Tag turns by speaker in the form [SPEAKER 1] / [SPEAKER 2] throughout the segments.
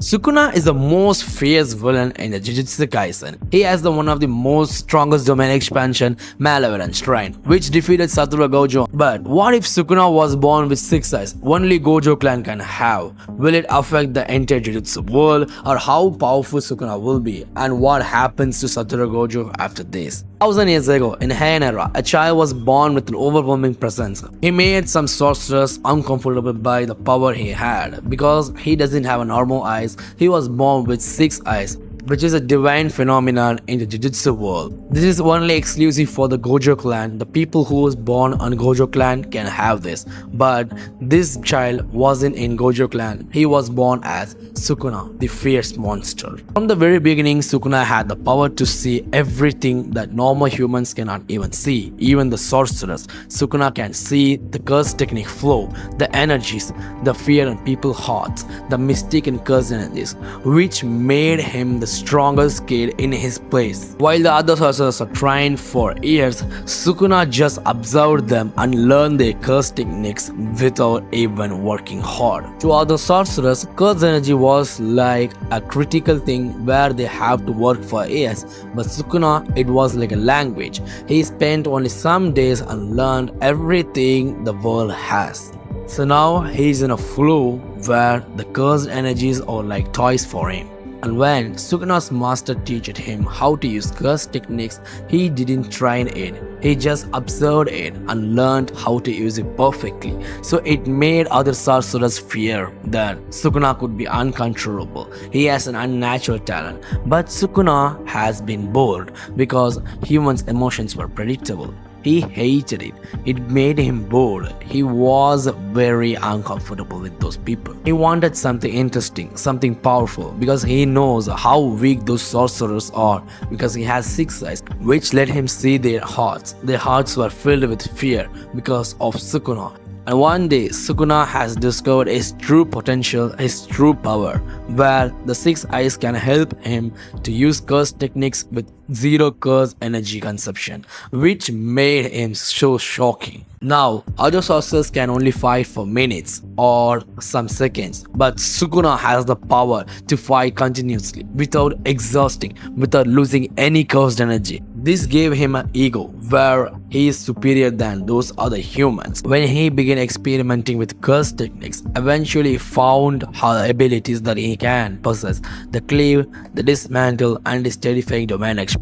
[SPEAKER 1] Sukuna is the most fierce villain in the Jujutsu Kaisen. He has one of the most strongest domain expansion, Malevolent Shrine, which defeated Satoru Gojo. But what if Sukuna was born with 6 eyes? Only Gojo clan can have. Will it affect the entire Jujutsu world, or how powerful Sukuna will be, and what happens to Satoru Gojo after this? 1000 years ago, in Heian era, a child was born with an overwhelming presence. He made some sorcerers uncomfortable by the power he had. Because he doesn't have normal eyes, he was born with 6 eyes, which is a divine phenomenon in the Jujutsu world. This is only exclusive for the Gojo clan. The people who was born on Gojo clan can have this. But this child wasn't in Gojo clan. He was born as Sukuna, the fierce monster. From the very beginning, Sukuna had the power to see everything that normal humans cannot even see. Even the sorcerers. Sukuna can see the curse technique flow, the energies, the fear in people's hearts, the mystic and curse energies, which made him the strongest kid in his place. While the other sorcerers are trained for years, Sukuna just observed them and learned their curse techniques without even working hard. To other sorcerers, curse energy was like a critical thing where they have to work for years, but Sukuna, it was like a language. He spent only some days and learned everything the world has. So now he's in a flow where the cursed energies are like toys for him. And when Sukuna's master taught him how to use curse techniques, he didn't train it. He just observed it and learned how to use it perfectly. So it made other sorcerers fear that Sukuna could be uncontrollable. He has an unnatural talent. But Sukuna has been bored because humans' emotions were predictable. He hated it. It made him bored. He was very uncomfortable with those people. He wanted something interesting, something powerful, because he knows how weak those sorcerers are, because he has 6 eyes, which let him see their hearts. Their hearts were filled with fear because of Sukuna. And one day, Sukuna has discovered his true potential, his true power, where the 6 eyes can help him to use curse techniques with zero curse energy consumption, which made him so shocking. Now, other sorcerers can only fight for minutes or some seconds, but Sukuna has the power to fight continuously without exhausting, without losing any cursed energy. This gave him an ego where he is superior than those other humans. When he began experimenting with curse techniques, eventually he found how the abilities that he can possess, the cleave, the dismantle, and his terrifying domain expansion.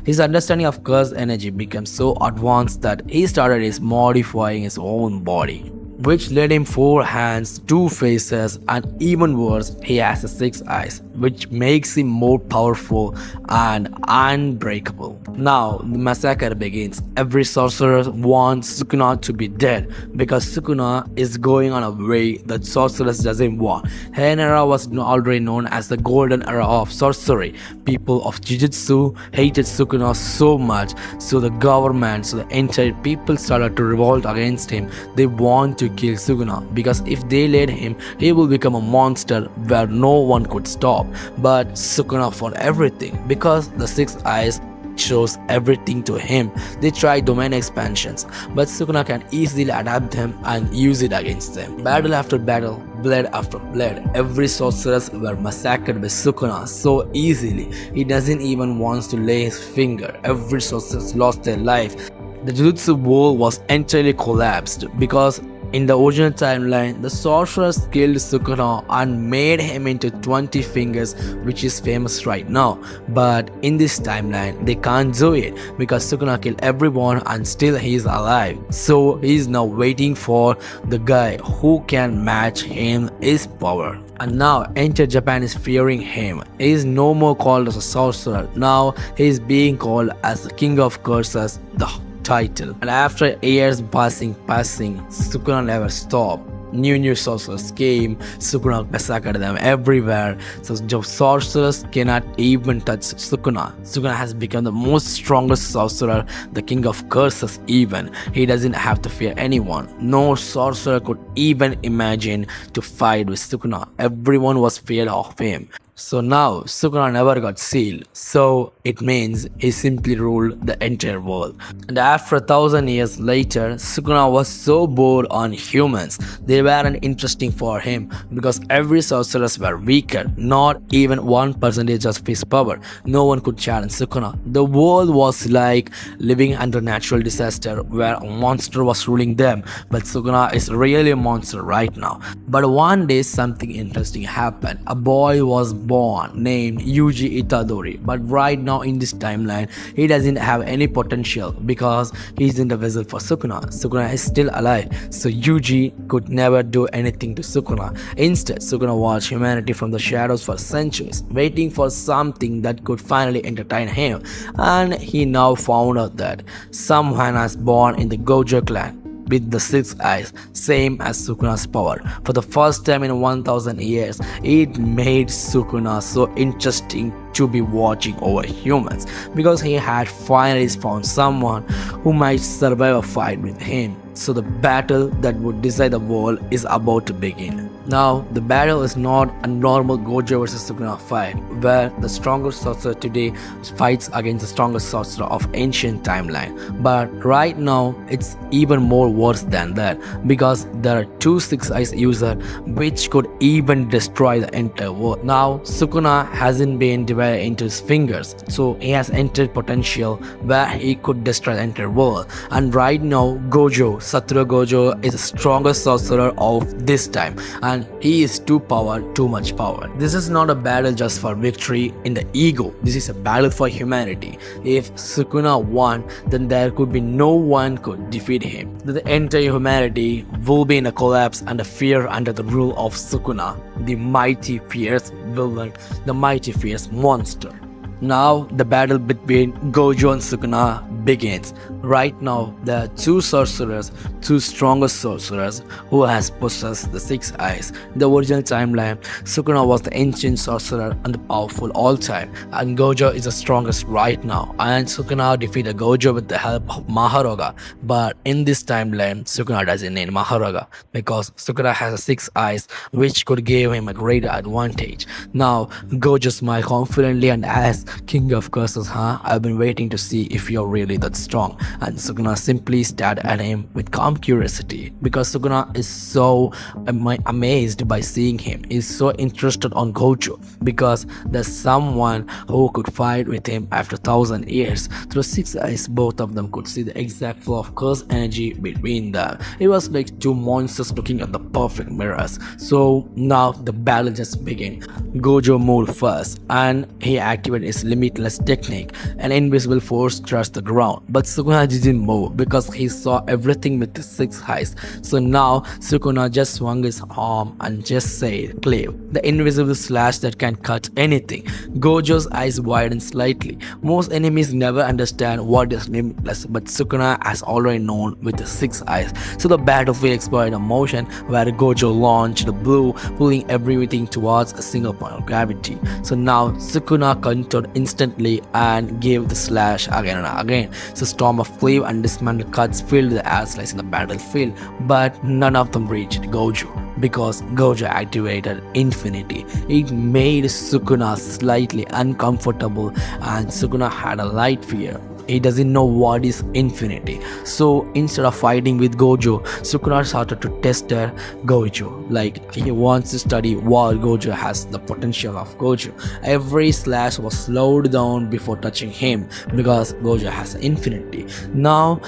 [SPEAKER 1] His understanding of curse energy became so advanced that he started modifying his own body, which led him 4 hands, 2 faces, and even worse, he has 6 eyes, which makes him more powerful and unbreakable. Now, the massacre begins. Every sorcerer wants Sukuna to be dead because Sukuna is going on a way that sorcerers doesn't want. Heian era was already known as the golden era of sorcery. People of Jujutsu hated Sukuna so much, so the government, so the entire people started to revolt against him. They want to kill Sukuna because if they let him, he will become a monster where no one could stop. But Sukuna fought everything because the 6 eyes shows everything to him. They tried domain expansions, but Sukuna can easily adapt them and use it against them. Battle after battle, blood after blood, every sorcerers were massacred by Sukuna so easily. He doesn't even want to lay his finger. Every sorcerers lost their life. The Jujutsu world was entirely collapsed because in the original timeline, the sorcerers killed Sukuna and made him into 20 fingers, which is famous right now. But in this timeline, they can't do it because Sukuna killed everyone and still he is alive. So he is now waiting for the guy who can match him his power. And now entire Japan is fearing him. He is no more called as a sorcerer. Now he is being called as the king of curses, the title. And after years passing, Sukuna never stopped. New sorcerers came, Sukuna massacred them everywhere. So sorcerers cannot even touch Sukuna. Sukuna has become the most strongest sorcerer, the king of curses even. He doesn't have to fear anyone. No sorcerer could even imagine to fight with Sukuna. Everyone was feared of him. So now Sukuna never got sealed, so it means he simply ruled the entire world. And after 1,000 years later, Sukuna was so bored on humans, they weren't interesting for him because every sorcerers were weaker, not even 1% of his power. No one could challenge Sukuna. The world was like living under natural disaster where a monster was ruling them, but Sukuna is really a monster right now. But one day something interesting happened. A boy was born named Yuji Itadori, but right now in this timeline he doesn't have any potential because he's in the vessel for Sukuna. Sukuna is still alive, so Yuji could never do anything to Sukuna. Instead, Sukuna watched humanity from the shadows for centuries, waiting for something that could finally entertain him, and he now found out that someone was born in the Gojo clan with the six eyes, same as Sukuna's power. For the first time in 1000 years, it made Sukuna so interesting to be watching over humans because he had finally found someone who might survive a fight with him. So the battle that would decide the world is about to begin. Now, the battle is not a normal Gojo vs Sukuna fight, where the strongest sorcerer today fights against the strongest sorcerer of ancient timeline. But right now, it's even more worse than that, because there are two Six Eyes users which could even destroy the entire world. Now, Sukuna hasn't been divided into his fingers, so he has entered potential where he could destroy the entire world. And right now, Gojo, Satura Gojo, is the strongest sorcerer of this time, and he is too much power. This is not a battle just for victory in the ego. This is a battle for humanity. If Sukuna won, then there could be no one could defeat him. The entire humanity will be in a collapse and a fear under the rule of Sukuna, the mighty fierce villain, the mighty fierce monster. Now the battle between Gojo and Sukuna begins. Right now, there are two sorcerers, two strongest sorcerers who has possessed the six eyes. In the original timeline, Sukuna was the ancient sorcerer and the powerful all time, and Gojo is the strongest right now. And Sukuna defeated Gojo with the help of Maharoga. But in this timeline, Sukuna doesn't need Maharoga because Sukuna has six eyes, which could give him a greater advantage. Now Gojo smiled confidently and asked, "King of curses, huh? I've been waiting to see if you're really that strong." And Sukuna simply stared at him with calm curiosity because Sukuna is so amazed by seeing him. He's so interested on Gojo because there's someone who could fight with him after 1,000 years. Through six eyes, both of them could see the exact flow of curse energy between them. It was like two monsters looking at the perfect mirrors. So now the battle just began. Gojo moved first and he activated his limitless technique. An invisible force touched the ground, but Sukuna didn't move because he saw everything with his six eyes. So now Sukuna just swung his arm and just said, "Cleave." The invisible slash that can cut anything. Gojo's eyes widened slightly. Most enemies never understand what is limitless, but Sukuna has already known with his six eyes. So the battlefield exploded a motion where Gojo launched the blue, pulling everything towards a single point of gravity. So now Sukuna controlled instantly and gave the slash again and again. So storm of cleave and dismantled cuts filled the air slice in the battlefield, but none of them reached Gojo because Gojo activated Infinity. It made Sukuna slightly uncomfortable, and Sukuna had a light fear. He doesn't know what is infinity. So instead of fighting with Gojo, Sukuna started to test Gojo. Like, he wants to study what Gojo has, the potential of Gojo. Every slash was slowed down before touching him because Gojo has infinity. Now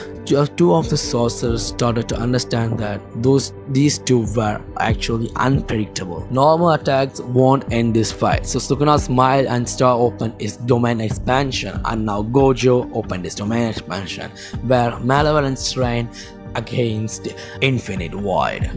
[SPEAKER 1] two of the sorcerers started to understand that these two were actually unpredictable. Normal attacks won't end this fight. So Sukuna smiled and started opened his domain expansion, and now Gojo opened his domain expansion where Malevolence Shrine against Infinite Void.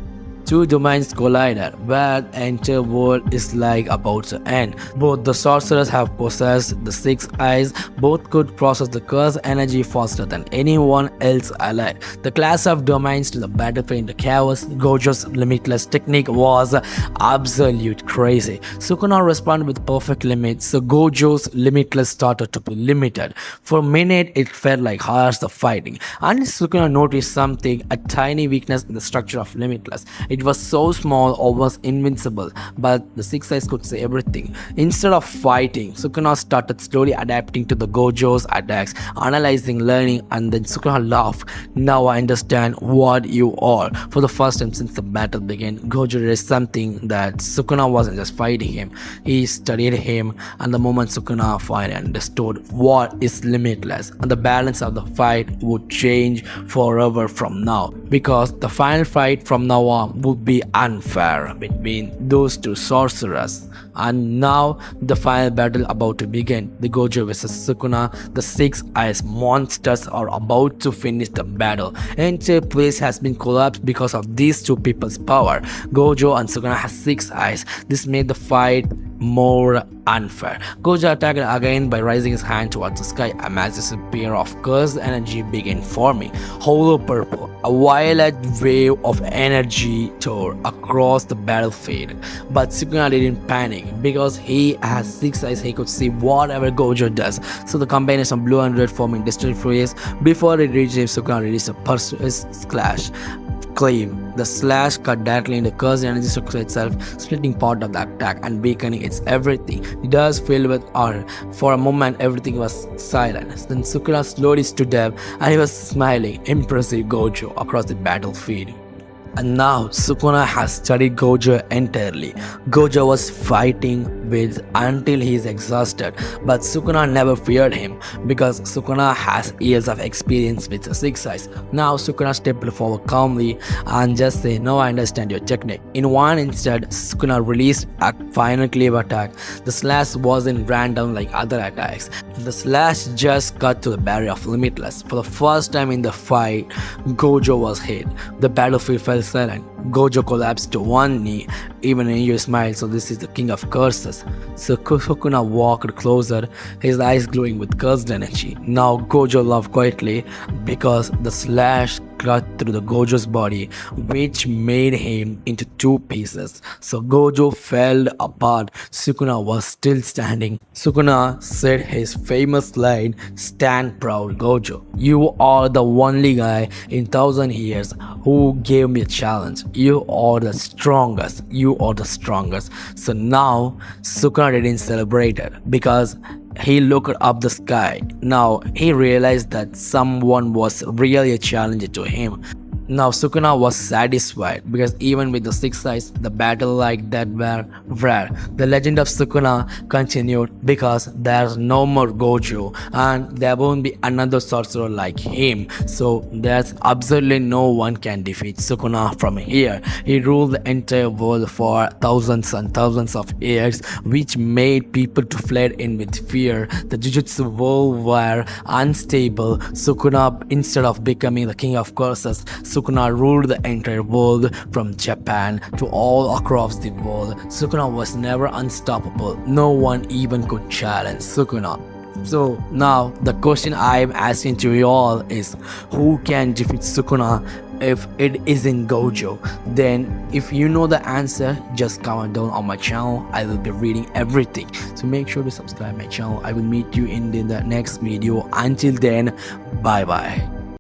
[SPEAKER 1] Two domains collided, where the entire world is like about to end. Both the sorcerers have possessed the six eyes, both could process the curse energy faster than anyone else alive. The class of domains to the battlefield in the chaos, Gojo's limitless technique was absolute crazy. Sukuna responded with perfect limits, so Gojo's limitless started to be limited. For a minute, it felt like hours of fighting, and Sukuna noticed something, a tiny weakness in the structure of limitless. It It was so small, almost invincible, but the Six Eyes could say everything. Instead of fighting, Sukuna started slowly adapting to the Gojo's attacks, analyzing, learning, and then Sukuna laughed. Now I understand what you are. For the first time since the battle began, Gojo did something that Sukuna wasn't just fighting him. He studied him, and the moment Sukuna finally understood what is limitless, and the balance of the fight would change forever from now, because the final fight from now on would be unfair between those two sorcerers. And now the final battle about to begin. The Gojo vs Sukuna, the Six Eyes monsters are about to finish the battle. Entire place has been collapsed because of these two people's power. Gojo and Sukuna has 6 eyes. This made the fight more unfair. Gojo attacked again by raising his hand towards the sky. A massive spear of cursed energy began forming. Hollow purple, a violet wave of energy tore across the battlefield. But Sukuna didn't panic because he has 6 eyes. He could see whatever Gojo does. So the combination of blue and red forming distant furious. Before it reached him, Sukuna released a pursuit slash. Claim. The slash cut directly into cursed energy structure itself, splitting part of the attack and weakening its everything. It does filled with horror. For a moment, everything was silent. Then Sukuna slowly stood up and he was smiling, impressive Gojo across the battlefield. And now Sukuna has studied Gojo entirely. Gojo was fighting with until he is exhausted, but Sukuna never feared him because Sukuna has years of experience with the 6 eyes. Now Sukuna stepped forward calmly and just said, "No, I understand your technique." In one instant, Sukuna released a final cleave attack. The slash wasn't random like other attacks. The slash just cut to the barrier of limitless. For the first time in the fight, Gojo was hit. The battlefield fell silent. Gojo collapsed to one knee. Even Inyo smiled, so this is the king of curses. So Sukuna walked closer, his eyes glowing with cursed energy. Now Gojo laughed quietly because the slash cut through the Gojo's body, which made him into 2 pieces. So Gojo fell apart. Sukuna was still standing. Sukuna said his famous line, "Stand proud, Gojo. You are the only guy in 1000 years who gave me a challenge. You are the strongest. You are the strongest." So now Sukuna didn't celebrate it because he looked up the sky. Now he realized that someone was really a challenge to him. Now Sukuna was satisfied because even with the 6 eyes, the battle like that were rare. The legend of Sukuna continued because there's no more Gojo and there won't be another sorcerer like him. So there's absolutely no one can defeat Sukuna from here. He ruled the entire world for thousands and thousands of years, which made people to fled in with fear. The Jujutsu world were unstable. Sukuna, instead of becoming the king of curses, Sukuna ruled the entire world from Japan to all across the world. Sukuna was never unstoppable. No one even could challenge Sukuna. So now the question I am asking to you all is, who can defeat Sukuna if it isn't Gojo? Then if you know the answer, just comment down on my channel. I will be reading everything. So make sure to subscribe my channel. I will meet you in the next video. Until then, bye bye.